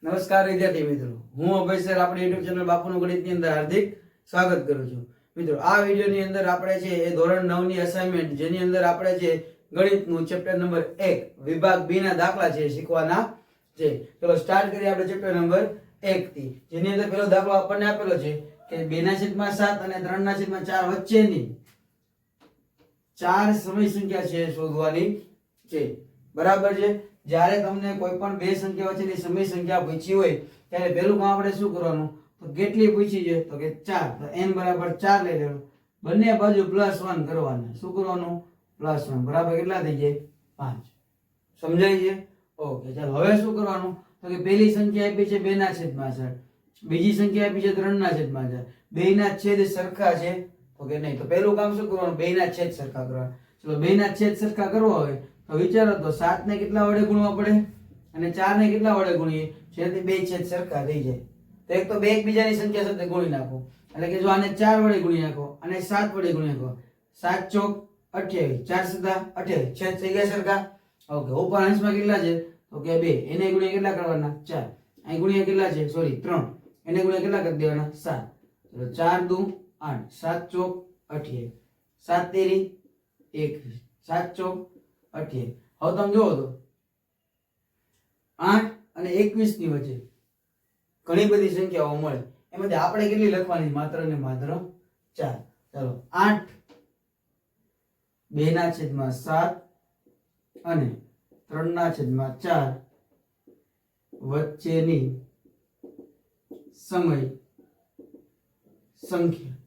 નમસ્કાર વિદ્યાર્થી મિત્રો, હું અભય સર આપણી યુટ્યુબ ચેનલ બાપુનું ગણિતની અંદર હાર્દિક સ્વાગત કરું છું. મિત્રો, આ વિડીયોની અંદર આપણે છે એ ધોરણ 9 ની અસાઇનમેન્ટ, જેની અંદર આપણે છે ગણિતનું ચેપ્ટર નંબર 1 વિભાગ બી ના દાખલા છે શીખવાના છે. ચલો સ્ટાર્ટ કરીએ આપણે ચેપ્ટર નંબર 1 થી, જેની અંદર પહેલો દાખલો આપણને આપેલો છે કે 2/7 અને 3/4 વચ્ચેની ચાર સમય સંખ્યા છે શોધવાની છે. બરાબર છે. જ્યારે તમને કોઈ પણ બે સંખ્યા વચ્ચેની સમય સંખ્યા પૂછી હોય ત્યારે પહેલું કામ આપણે શું કરવાનું, તો કેટલી પૂછી છે તો કે 4, તો n બરાબર 4 લઈ લેવાનું. બંને બાજુ +1 કરવાના. શું કરવાનું? +1 બરાબર કેટલા થઈ જાય? 5. સમજાય છે? ઓકે. ચાલો હવે શું કરવાનું, તો કે પહેલી સંખ્યા આપી છે 2/4, બીજી સંખ્યા આપી છે 3/4. બેયના છેદ સરખા છે તો કે નહીં? તો પહેલું કામ શું કરવાનું? બેયના છેદ સરખા કરવાના. ચલો બેયના છેદ સરખા કરવા હોય તો વિચારો તો 7 ને કેટલા વડે ગુણવા પડે અને 4 ને કેટલા વડે ગુણીએ જેથી બે છેદ સરખા થઈ જાય. તો એક તો બે એકબીજાની સંખ્યા સાથે ગુણી નાખો, એટલે કે જો આને 4 વડે ગુણી નાખો અને 7 વડે ગુણી નાખો, 7 ચોક 28, 4 સદા 28, છેદ થઈ ગયા સરખા. ઓકે. ઉપર અંશમાં કેટલા છે તો કે 2, એને ગુણ્યા કેટલા કરવાના? 4. અહીં ગુણ્યા કેટલા છે? સોરી 3, એને ગુણ્યા કેટલા કરી દેવાના? 7. તો 4 દુ 8, 7 ચોક 28, 7 તેરી 21, 7 ચોક 28. હવે તમે જોવો તો 8 અને 21 ની વચ્ચે ઘણી બધી સંખ્યાઓ મળે, એમાંથી આપણે કેટલી લખવાની? માત્ર ને માત્ર 4. ચાલો 8 2/7 અને 3/4 વચ્ચેની સમય સંખ્યા.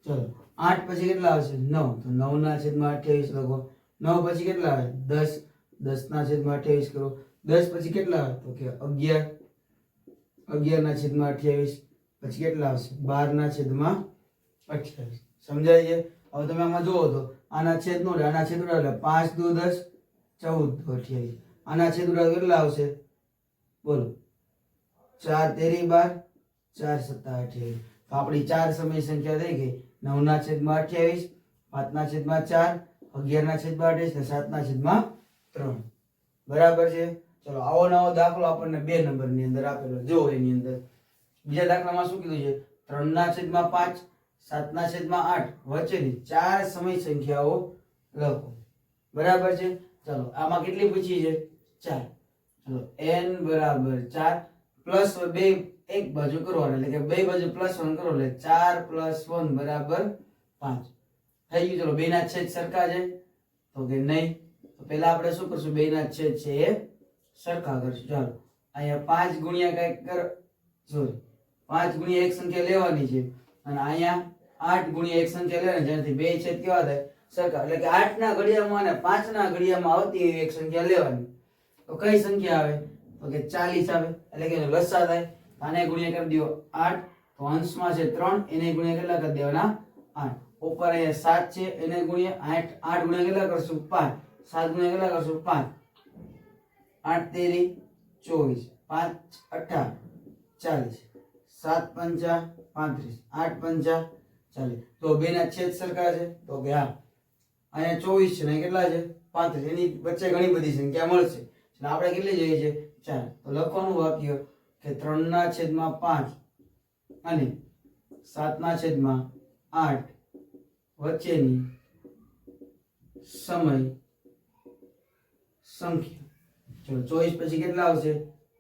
ચલો 8 પછી કેટલા આવશે? 9, તો 9/28 લખો. 9 પછી કેટલા આવે? 10, 10/28 કરો. 10 પછી કેટલા આવે તો કે 11, 11/28. પછી કેટલા આવશે? 12/28. સમજાય છે? હવે તમે આમાં જોવો તો આના છેદ નો આના છેદ ઉડાડો એટલે 5 દુ 10, 14 દુ 28. આના છેદ ઉડાડો કેટલા આવશે? બોલો. 4 તેરી 12, 4 સત્તા 28. તો આપણી ચાર સમય સંખ્યા થઈ ગઈ. 9/28, 5/4, 11/28 ને 7/3. બરાબર છે. ચલો આવો નવો દાખલો આપણને 2 નંબરની અંદર આપેલો. જો એની અંદર બીજા દાખલામાં શું કીધું છે? 3/5, 7/8 વચ્ચેની ચાર સમય સંખ્યાઓ લખો. બરાબર છે. ચલો આમાં કેટલી પૂછી છે? 4. ચલો n બરાબર 4 પ્લસ 2 એક બાજુ કરવાનું, એટલે કે બે બાજુ +1 કરો એટલે 4 + 1 બરાબર 5 થઈ ગયું. ચલો બેના છેદ સરખા છે તો કે નહીં? તો પહેલા આપણે શું કરશું? બેના છેદ છે એ સરખા કરશું. ચાલો અહીંયા 5 ગુણ્યા કઈક કર, સોરી 5 ગુણ્યા એક સંખ્યા લેવાની છે અને અહીંયા 8 ગુણ્યા એક સંખ્યા લેવાની, જેનાથી બે છેદ કેવા થાય? સરખા. એટલે કે 8 ના ઘડિયામાં અને 5 ના ઘડિયામાં આવતી એવી એક સંખ્યા લેવાની. તો કઈ સંખ્યા આવે તો કે 40 આવે, એટલે કે લસા થાય. આને ગુણ્યા કરી દો 8, તો અંશમાં છે 3, એને ગુણ્યા કેટલા કરી દેવાના? 8. ઉપર અહીંયા 7 છે, એને ગુણ્યા 8, 8 ગુણ્યા કેટલા કરશું? 5. 7 ગુણ્યા કેટલા કરશું? 5. 8 તેરી 24, 5 18 40, 7 પંચા 35, 8 પંચા 40. તો બેના છેદ સરખા છે તો કે હા. અહીંયા 24 છે ને કેટલા છે? 35. એની વચ્ચે ઘણી બધી સંખ્યા મળશે. એટલે આપણે કેટલી જોઈએ છે? 4. તો લખવાનું વાક્ય કે 3/5 અને 7/8 વચ્ચેની સમય સંખ્યા. ચલો 24 પછી કેટલા આવશે?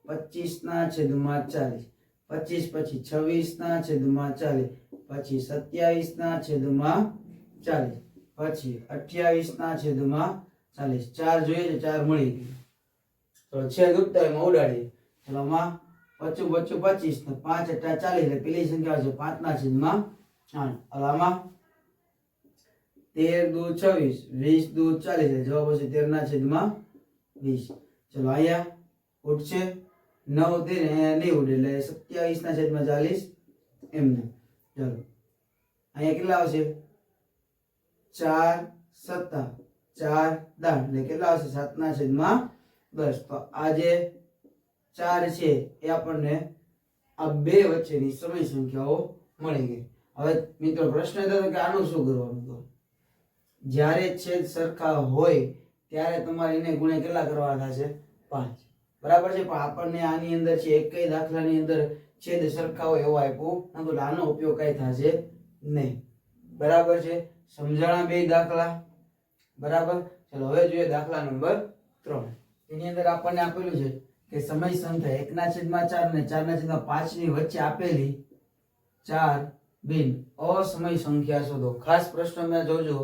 25/40. 25 પછી 26/40, પછી 27/40, પછી 28/40. 4 જોઈએ છે, 4 મળી ગયું. તો છેદ ઉડતા એમાં ઉડાડીએ. ચલો આમાં 25 25 ને 5 × 40 એટલે પેલી સંખ્યા છે 5/8. આમાં 13 દુ 26, 20 દુ 40 એટલે જવાબ હશે 13/20. ચલો અહીંયા ઉડશે 9 13 નહીં ઉડે એટલે 27/40 એમને. ચલો અહીંયા કેટલા આવશે? 4 સત્તા 4 દાણ એટલે કેટલા આવશે? 7/10. તો આ જે 4 છે એ આપણને આ બે વચ્ચેની સમય સંખ્યાઓ મળી ગઈ. હવે મિત્રો પ્રશ્ન હતો કે આનું શું કરવાનું? તો જ્યારે છેદ સરખા હોય ત્યારે તમારે એને ગુણ્યા કેટલા કરવાના થશે? 5. બરાબર છે. પણ આપણને આની અંદર છે એક દાખલાની અંદર છેદ સરખા હોય એવો આપ્યો નતો, એટલે આનો ઉપયોગ કઈ થશે નહીં. બરાબર છે. સમજાણા બે દાખલા. બરાબર. ચલો હવે જોઈએ દાખલા નંબર 3. એની અંદર આપણને આપેલું છે કે સમય સંખ્યા 1/4 અને 4/5 ની વચ્ચે આપેલી 4 બિન અસમય સંખ્યા શોધો. ખાસ પ્રશ્નમાં જોજો,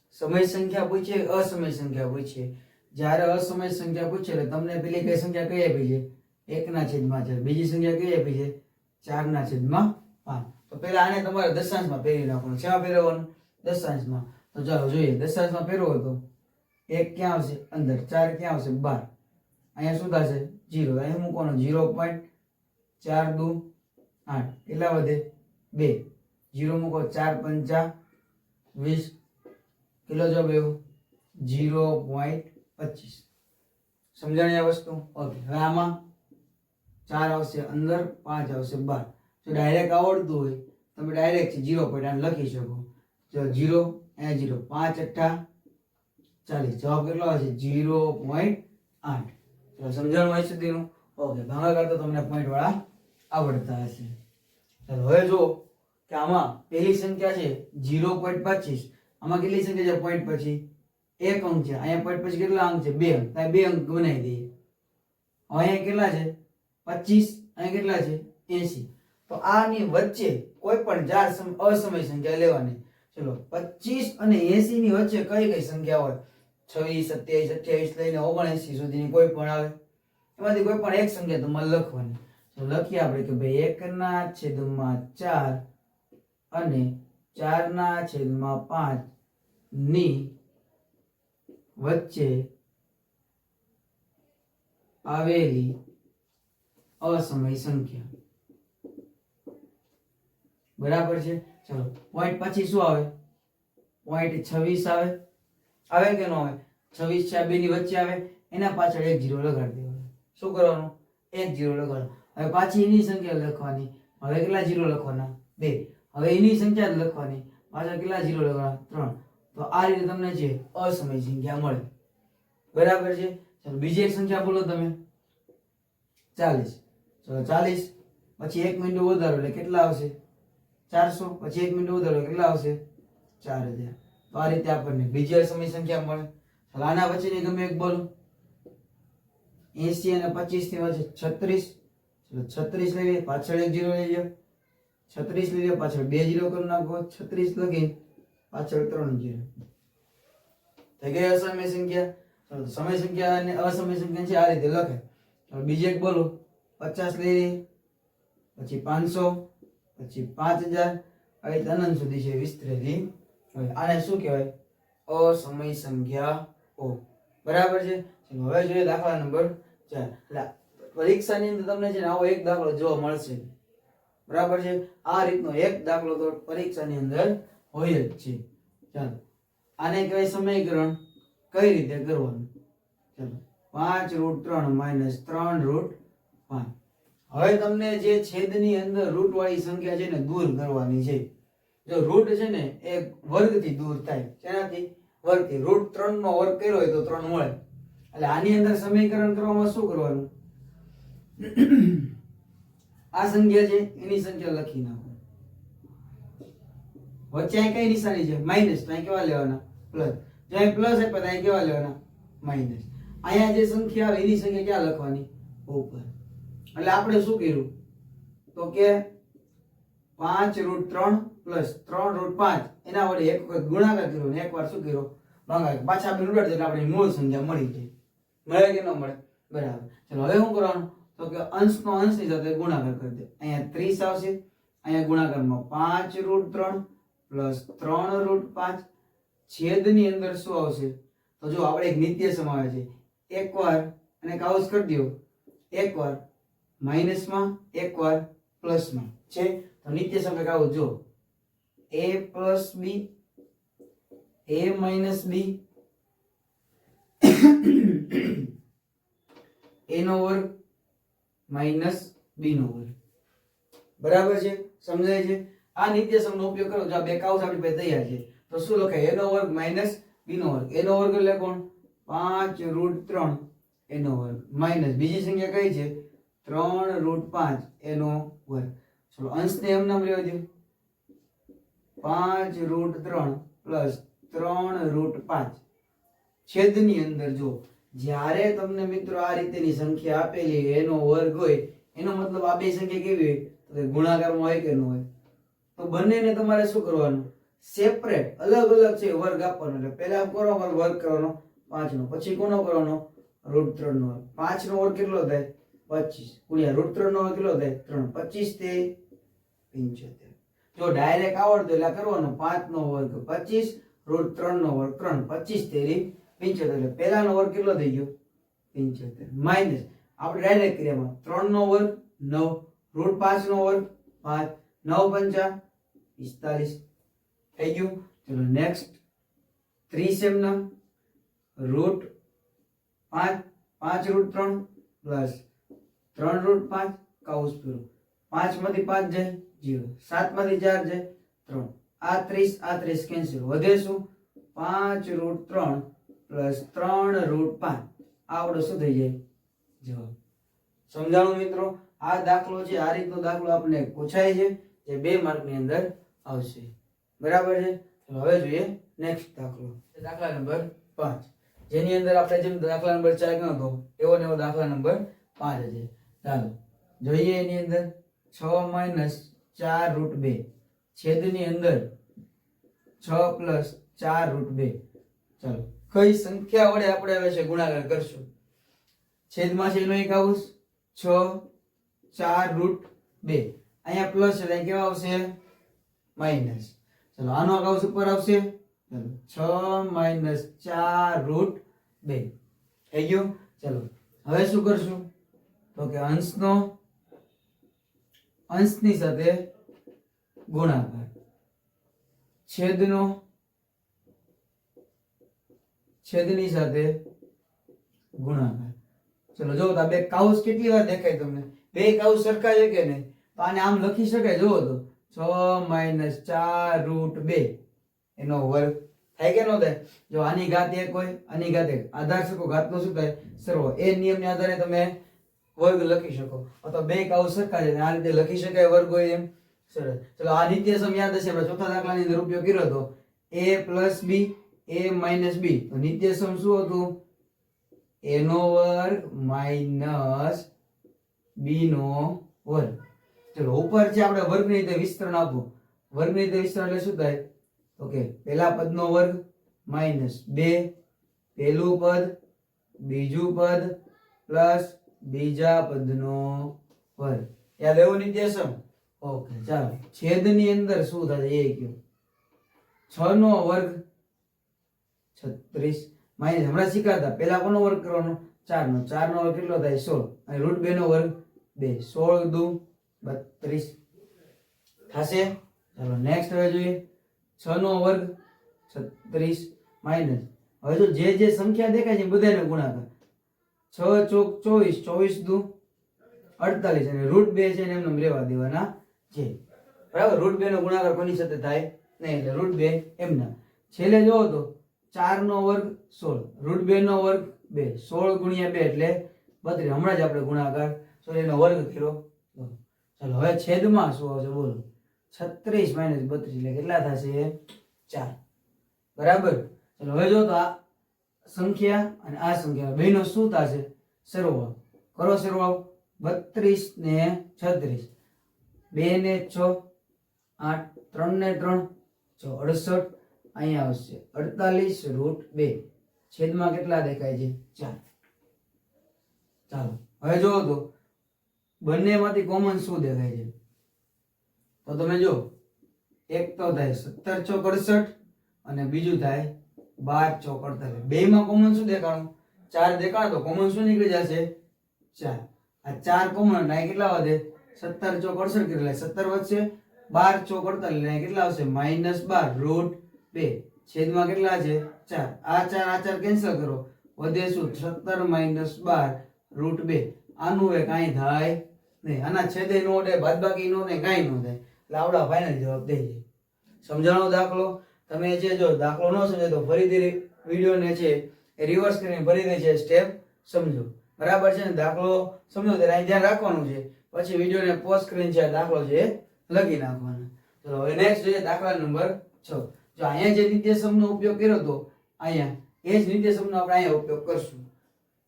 સમય સંખ્યા પૂછે, અસમય સંખ્યા પૂછે. જ્યારે અસમય સંખ્યા પૂછે એટલે તમને પેલી કઈ સંખ્યા કઈ આપી છે? 1/4. બીજી સંખ્યા કઈ આપી છે? 4/5. તો પેલા આને તમારે દશાંશમાં ફેરવી નાખવાનું. શેમાં ફેરવવાનું? દશાંશમાં. તો ચાલો જોઈએ. દશાંશમાં ફેરવો તો 1 ક્યાં આવશે? અંદર. 4 ક્યાં આવશે? 12. અહીંયા શું થશે? 0. અહીં મૂકવાનું 0.4 દુ 8. કેટલા વધે? 2. 0 મૂકો 4 પંચા 20. કેટલો જવાબ આવ્યો? 0.25. સમજાણી આ વસ્તુ? ઓકે. હવે આમાં 4 આવશે અંદર, 5 આવશે બહાર. જો ડાયરેક્ટ આવડતું હોય તમે ડાયરેક્ટ 0.8 લખી શકો. જો 0 અહીંયા 0, 5 8 40. જવાબ કેટલો આવશે? 0.8. તો સમજણ હોય સુધીનું? ઓકે. ભાગાકાર તો તમને પોઈન્ટ વાળા આવડતા હશે. ચાલો હવે જો કે આમાં પહેલી સંખ્યા છે 0.25. આમાં કેટલી સંખ્યા છે? પોઈન્ટ પછી એક અંક છે. અહીંયા પોઈન્ટ પછી કેટલા અંક છે? 2 અંક. ત્યાં 2 અંક બનાવી દઈએ. અહીંયા કેટલા છે? 25. અહીંયા કેટલા છે? 80. તો આની વચ્ચે કોઈ પણ 4 અસમય સંખ્યા લેવાની. ચલો 25 અને 80 ની વચ્ચે કઈ કઈ સંખ્યા હોય? 26, 27, 28 લઈને 79 સુધીની કોઈ પણ આવે. એમાંથી કોઈ પણ એક સંખ્યા તમારે લખવાની. તો લખીએ આપણે કે ભાઈ 1/4 અને 4/5 ની વચ્ચે આવેલી અસમય સંખ્યા. બરાબર છે. ચલો પોઈન્ટ પછી શું આવે? પોઈન્ટ 26 આવે. આવે કે ન આવે? 26 છે, આ બે ની વચ્ચે આવે. એના પાછળ એક 0 લગાડી દેવાનો. શું કરવાનું? એક 0 લગાડવાનો. હવે પાછી એની સંખ્યા લખવાની. હવે કેટલા 0 લખવાના? 2. હવે એની સંખ્યા જ લખવાની. પાછળ કેટલા 0 લગાડવાના? 3. તો આ રીતે તમને છે અસમય સંખ્યા મળે. બરાબર છે. ચલો બીજી એક સંખ્યા બોલો તમે. 40. ચલો 40 પછી 1 મિનિટ વધારો એટલે કેટલા આવશે? 400. પછી 1 મિનિટ વધારો કેટલા આવશે? 4000. તો આ રીતે આપણને બીજી અસમય સંખ્યા મળે. ચાલો આના વચ્ચેની ગમે એક બોલો. 80 અને 25 ની વચ્ચે 36. ચલો 36 લઈએ, પાછળ એક 0 લઈ લો. 36 લઈ લો, પાછળ 2 0 કરી નાખો. 36 લખી પાછળ 3 0. થઈ ગઈ અસમય સંખ્યા. ચલો સમય સંખ્યા અને અસમય સંખ્યા છે આ રીતે લખે. ચાલો બીજી એક બોલો. 50 લઈ લઈએ, પછી 500, પછી 5000, આવી રીતે અનંત સુધી છે વિસ્તરેલી. હવે આને શું કહેવાય? અસમય સંખ્યાઓ. બરાબર છે. ચલો હવે જોઈએ દાખલા નંબર 4. એટલે પરીક્ષાની અંદર તમને છે ને આવો એક દાખલો જોવા મળશે. બરાબર છે. આ રીતનો એક દાખલો તો પરીક્ષાની અંદર હોય જ છે. ચાલો આને કહેવાય સમીકરણ. કઈ રીતે કરવાનું? ચલો 5√3 - 3√5. હવે તમને જે છેદની અંદર રૂટ વાળી સંખ્યા છે ને દૂર કરવાની છે. જો રૂટ છે ને એ વર્ગથી દૂર થાય. શેનાથી? વર્ગથી. √3 નો વર્ગ કર્યો હોય તો 3 મળે. એટલે આની અંદર સમીકરણ કરવામાં શું કરવાનું? આ સંખ્યા છે એની સંખ્યા લખી નાખો. વચ્ચે અહીં કઈ નિશાની છે? માઈનસ. તો અહીં કેવા લેવાના? પ્લસ. જો અહીં પ્લસ છે પછી અહીં કેવા લેવાના? માઈનસ. અહીંયા જે સંખ્યા આવે એની સંખ્યા ક્યાં લખવાની? ઉપર. એટલે આપણે શું કર્યું? તો કે 5√3 + 3√5 એના વડે એક વખત ગુણાકાર કર્યો ને એકવાર શું કર્યો? ભાગાકાર. પાછા આપણે ઉડાડે એટલે આપણે મૂળ સંખ્યા મળી જાય. મળે કે ન મળે? બરાબર. ચલો હવે શું કરવાનું? તો કે અંશનો અંશની સાથે ગુણાકાર કરી દે. અહીંયા 30 આવશે. અહીંયા ગુણાકારમાં 5√3 + 3√5. છેદની અંદર શું આવશે? તો જો આપણે એક નિત્યસમ આવે છે. એકવાર અને કાઉસ કરી દો. એકવાર માઈનસમાં, એકવાર પ્લસમાં છે. તો નિત્યસમ એક આવું જો a + b, a - b, a નો વર્ગ - b નો વર્ગ. બરાબર છે. સમજાય છે? આ નિત્યસમ નો ઉપયોગ કરો. જો આ બે કાઉસ આપણી પાસે તૈયાર છે તો શું લખાય? a નો વર્ગ - b નો વર્ગ. a નો વર્ગ એટલે કોણ? 5√3 એનો વર્ગ માઇનસ બીજી સંખ્યા કઈ છે 3√5 એનો વર્ગ. ચલો અંશને એમ નામ લેવા દો 5√3 પ્લસ 3√5 છેદની અંદર જો જ્યારે તમને મિત્રો આ રીતેની સંખ્યા આપેલી એનો વર્ગ હોય એનો મતલબ આ બે સંખ્યા કેવી હોય તો કે ગુણાકારમાં હોય કે ન હોય. તો બંનેને તમારે શું કરવાનું સેપરેટ અલગ અલગ છે વર્ગ આપવાનો. એટલે પહેલા કોનો વર્ગ કરવાનો 5 નો, પછી કોનો કરવાનો √3 નો. 5 નો વર્ગ કેટલો થાય 25 ગુણ્યા √3 નો વર્ગ કેટલો થાય 3 25 તે 75. જો ડાયરેક્ટ આવડતો એટલે કરવાનો 5 નો વર્ગ 25 √3 નો વર્ગ 3 25 તેરી 75. એટલે પહેલાનો વર્ગ કેટલો થઈ ગયો 75 માઇનસ આપણે ડાયરેક્ટ ક્રિયામાં 3 નો વર્ગ 9 √5 નો વર્ગ 5 9 5 45 થઈ ગયું. ચલો નેક્સ્ટ 30 એમના √5 5√3 પ્લસ 3√5 કૌંસ પૂરો 5 માંથી 5 જાય 0 7 માંથી 4 જાય 3 આ 30 કેન્સલ વધે શું 5√3 પ્લસ 3√5 આવડો શું થઈ જાય જવાબ. સમજાણું મિત્રો? આ દાખલો છે આ રીતનો દાખલો આપણે પૂછાય છે જે 2 માર્કની અંદર આવશે. બરાબર છે. તો હવે જોઈએ નેક્સ્ટ દાખલો. દાખલા નંબર 5 જેની અંદર આપણે જેમ દાખલા નંબર 4 ગણ્યો હતો એવો ને એવો દાખલા નંબર 5 છે. ચાલો જોઈએ એની અંદર 6 - 4√2 છેદની અંદર 6 + 4√2. ચાલો કઈ સંખ્યા વડે આપણે હવે છે ગુણાકાર કરશું. છેદમાં છે એનો એક કૌંસ 6 4√2 અહીંયા પ્લસ એટલે કેવા આવશે માઈનસ. ચલો આનો કૌંસ ઉપર આવશે ચલો 6 - 4√2 થઈ ગયું. ચલો હવે શું કરશું તો કે અંશની સાથે ગુણાકાર છેદની સાથે ગુણાકાર. ચલો જો આ બે કૌંસ કેટલી વાર દેખાય તમને? બે કૌંસ સરખા છે કે નહીં? તો આને આમ લખી શકાય. જોવો તો 6 - 4√2 એનો વર્ગ થાય કે ન થાય? જો આની ઘાત 1 હોય આની ઘાત 1 આધાર શકો ઘાતનો શું થાય સરવાળો. એ નિયમને આધારે તમે વર્ગ લખી શકો. અથવા બે કૌંસ સરખા છે આ રીતે લખી શકાય વર્ગ હોય એમ. સરસ. ચલો આ નિત્યસમ યાદ હશે આપણે ચોથા દાખલાની અંદર ઉપયોગ કર્યો હતો a + b a - b. તો નિત્યસમ શું હતું a નો વર્ગ માઈનસ b નો વર્ગ. ચલો ઉપર છે આપણે વર્ગની રીતે વિસ્તરણ આપો. વર્ગની રીતે વિસ્તરણ એટલે શું થાય તો કે પહેલા પદનો વર્ગ -2 પહેલું પદ બીજું પદ પ્લસ બીજા પદનો વર્ગ. યાદ આવ્યો નિત્યસમ? ઓકે ચાલો છેદની અંદર શું થાય એ કયો 6 નો વર્ગ 36 માઈનસ હમણાં શીખાતા પહેલા કોનો વર્ગ કરવાનો 4 નો. 4 નો વર્ગ કેટલો થાય 16 અને √2 નો વર્ગ 2 16 દુ 32 થશે. ચાલો નેક્સ્ટ હવે જોઈએ 6 નો વર્ગ 36 માઈનસ હવે જો જે સંખ્યા દેખાય છે બધાને ગુણાકાર 6 ચોક 24 24 દુ 48 અને √2 છે ને એમને લેવા દેવાના છે. બરાબર. √2 નો ગુણાકાર કોની સાથે થાય નહીં એટલે √2 એમના. છેલ્લે જોવો તો 4 નો વર્ગ 16 √2 નો વર્ગ 2 16 ગુણ્યા 2 એટલે 32. હમણાં જ આપણે ગુણાકાર એનો વર્ગ કર્યો. ચાલો હવે છેદમાં શું આવશે બોલો 36 - 32 એટલે કેટલા થશે 4. બરાબર. ચલો હવે જો તો આ સંખ્યા અને આ સંખ્યા બેનો શું થશે સરવાળો કરો. સરવાળો 32 ને 36 2 ને 6 8 3 ને 3 68 અહીંયા આવશે 48√2 છેદમાં કેટલા દેખાય છે 4. ચાલો હવે જોવો તો બંનેમાંથી કોમન શું દેખાય છે તો તમે જો એક તો થાય 17 ચોક 68 અને બીજું થાય 12 ચોક 48. બેમાં કોમન શું દેખાણું 4 દેખાણો તો કોમન શું નીકળી જશે 4. આ 4 કોમન એટલે કેટલા વધે 17 ચોક 68 કેટલા 17 વધશે 12 ચોક 48 કેટલા આવશે -12√2 છેદમાં કેટલા છે 4. આ 4 કેન્સલ કરો વધે શું 17 - 12√2. આનું એ કાંઈ થાય નહીં. આના છેદે નો થાય બાદબાકી નો થાય કાંઈ નો થાય. એટલે આવડા ફાઇનલ જવાબ દે છે. સમજાણો દાખલો? તમે છે જો દાખલો ન સમજે તો ફરીથી વિડીયોને છે એ રિવર્સ કરીને ફરીથી છે સ્ટેપ સમજો. બરાબર છે ને? દાખલો સમજો ત્યારે અહીં ધ્યાન રાખવાનું છે, પછી વિડીયોને પોઝ કરીને છે દાખલો છે લખી નાખવાનો. ચલો હવે નેક્સ્ટ જોઈએ દાખલા નંબર 6. જો અહીંયા જે નિત્યસમનો ઉપયોગ કર્યો તો અહીંયા એ જ નિત્યસમનો આપણે અહીંયા ઉપયોગ કરશું.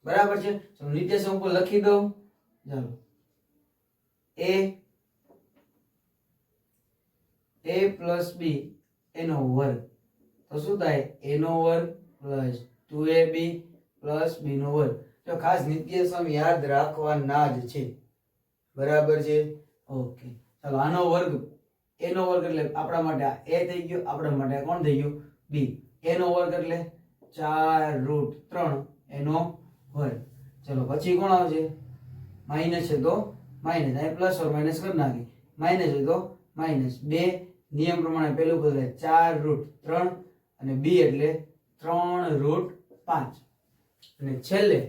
બરાબર છે? ચલો નિત્યસમ ઉપર લખી દઉં. ચાલો a પ્લસ b એનો વર્ગ તો શું થાય? a નો વર્ગ પ્લસ 2ab પ્લસ b નો વર્ગ. તો ખાસ નિત્યસમ યાદ રાખવાના જ છે. બરાબર છે? ઓકે. ચાલો આનો વર્ગ a નો વર્ગ એટલે આપણા માટે આ a થઈ ગયો, આપણા માટે કોણ થઈ ગયું? b. a નો વર્ગ એટલે 4√3 એનો વર્ગ. ચલો પછી કોણ આવશે? માઈનસ છે તો માઈનસ, અહીં પ્લસ ઓર માઈનસ કરી નાખી. માઈનસ છે તો માઈનસ. 2 નિયમ પ્રમાણે પેલું પદ એટલે 4√3 અને b એટલે 3√5 અને છેલ્લે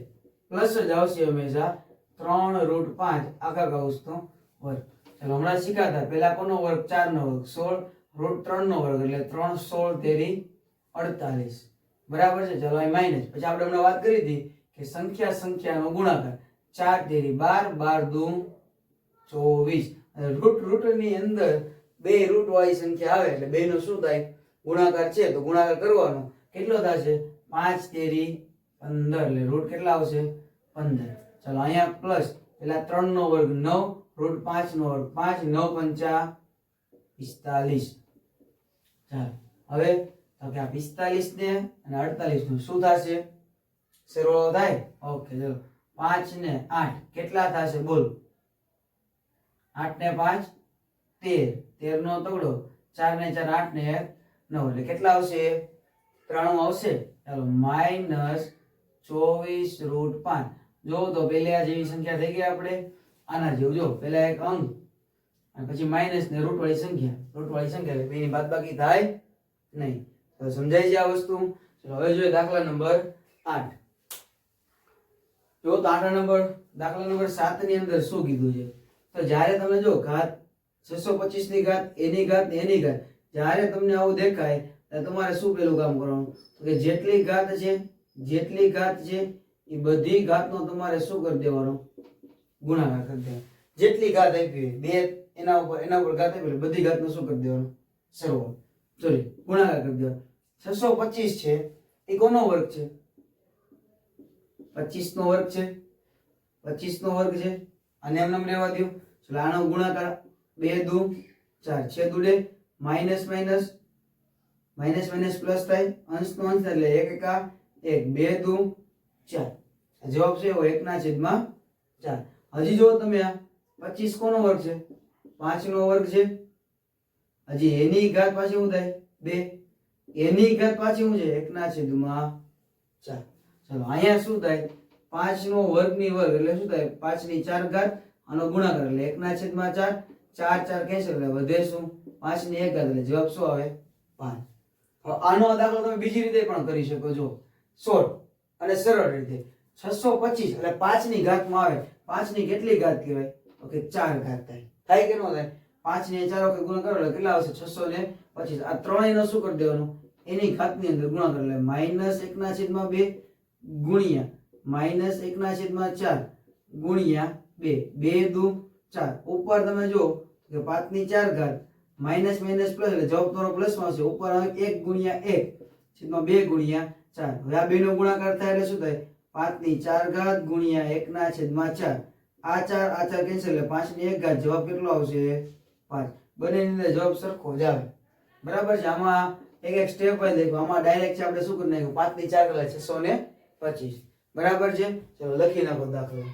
પ્લસ જ આવશે હંમેશા 3√5 આખા કૌંસનો વર્ગ. ચાલો હમણાં શીખાતા પેલા કોનો વર્ગ? 4 નો વર્ગ. 16√3 નો વર્ગ એટલે 3 16 તેરી 48. બરાબર છે? ચલો અહીં માઈનસ. પછી આપણે હમણાં વાત કરી હતી કે સંખ્યાનો ગુણાકાર 4 તેરી 12 12 * 2 = 24 અને રૂટ ની અંદર બે રૂટ વાળી સંખ્યા આવે એટલે બે નો શું થાય? ગુણાકાર છે તો ગુણાકાર કરવાનો. કેટલો થશે? 5 તેરી 15 એટલે રૂટ કેટલા આવશે? 15. ચલો અહીંયા પ્લસ પેલા 3 નો વર્ગ 9 √5 નો વર્ગ 5 9 × 5 = 45. ચાલો હવે તો કે આ 45 ને અને 48 નું શું થશે? સરવાળો થાય. ઓકે ચલો 5 ને 8 કેટલા થશે? બોલો. 8 ને 5 13. 13 નો તગડો 4 ને 4 8 ને 1 9 એટલે કેટલા આવશે? 93 આવશે. ચાલો -24√5. જો તો પેલા જેવી સંખ્યા થઈ ગઈ આપણે આના જેવું. જો પેલા એક અંક અને પછી માઈનસ ને રૂટ વાળી સંખ્યા બેની બાદબાકી થાય નહીં. તો સમજાય છે આ વસ્તુ? ચલો હવે જોઈએ દાખલા નંબર 8. જો તો દાખલા નંબર 7 ની અંદર શું કીધું છે? તો જ્યારે તમે જો ઘાત 625 ની ઘાત એની ઘાત ને એની ઘાત જ્યારે તમને આવું દેખાય ત્યારે તમારે શું પેલું કામ કરવાનું? તો કે જેટલી ઘાત છે એ બધી ઘાતનો તમારે શું કરી દેવાનો? ગુણાકાર કરી દેવાનો. જેટલી ઘાત આપી હોય બે એના ઉપર ઘાત આપી એટલે બધી ઘાતનો શું કરી દેવાનો? સરવાળો ગુણાકાર કરી દેવાનો. 625 છે એ કોનો વર્ગ છે? 25 નો વર્ગ છે. 25 નો વર્ગ છે અને એમ નામ રહેવા દો. ચલો આનો ગુણાકાર 2 × 4 છેદુડે માઈનસ પ્લસ થાય, અંશનો અંશ એટલે 1 × 1 2 × 4. જવાબ છે 1/4. હજી જો તમે આ 25 કોનો વર્ગ છે? 5 નો વર્ગ છે. હજી એની ઘાત પાછી શું થાય? 2. એની ઘાત પાછી શું છે? 1/4. ચલો અહીંયા શું થાય? 5 નો વર્ગની વર્ગ એટલે શું થાય? 5 ની 4 ઘાત આનો ગુણાકાર એટલે 1/4. 4 4 કેન્સલ એટલે વધે શું? 5 ની 1 ઘાત એટલે જવાબ શું આવે? 5. આનો દાખલો તમે બીજી રીતે પણ કરી શકો છો. શોર્ટ અને સરળ રીતે 625 એટલે 5 ની ઘાતમાં આવે. 5 ની કેટલી ઘાત કહેવાય? તો કે 4 ઘાત થાય. થાય કે ન થાય? 5 ને 4 વખત ગુણાકાર એટલે કેટલા આવશે? 625. આ ત્રણેયનો શું કરી દેવાનું? એની ઘાતની અંદર ગુણાકાર એટલે -1/2 ગુણ્યા -1/4 ગુણ્યા 2 2 × 4. ઉપર તમે જો કે 5 ની 4 ઘાત માઈનસ પ્લસ એટલે જવાબ તમારો પ્લસમાં આવશે. ઉપર 1 × 1 2 ગુણ્યા 4. હવે આ બેનો ગુણાકાર થાય એટલે શું થાય? 5 ની 4 ઘાત ગુણ્યા 1/4. આ 4 કેન્સલ એટલે 5 ની 1 ઘાત. જવાબ કેટલો આવશે? 5. બંનેની અંદર જવાબ સરખો જ આવે. બરાબર છે? આમાં એક સ્ટેપ વાઇઝ દેખો. આમાં ડાયરેક્ટ છે આપણે શું કરી નાખ્યું? 5 ની 4 એટલે 625. બરાબર છે? ચલો લખી નાખો દાખલો.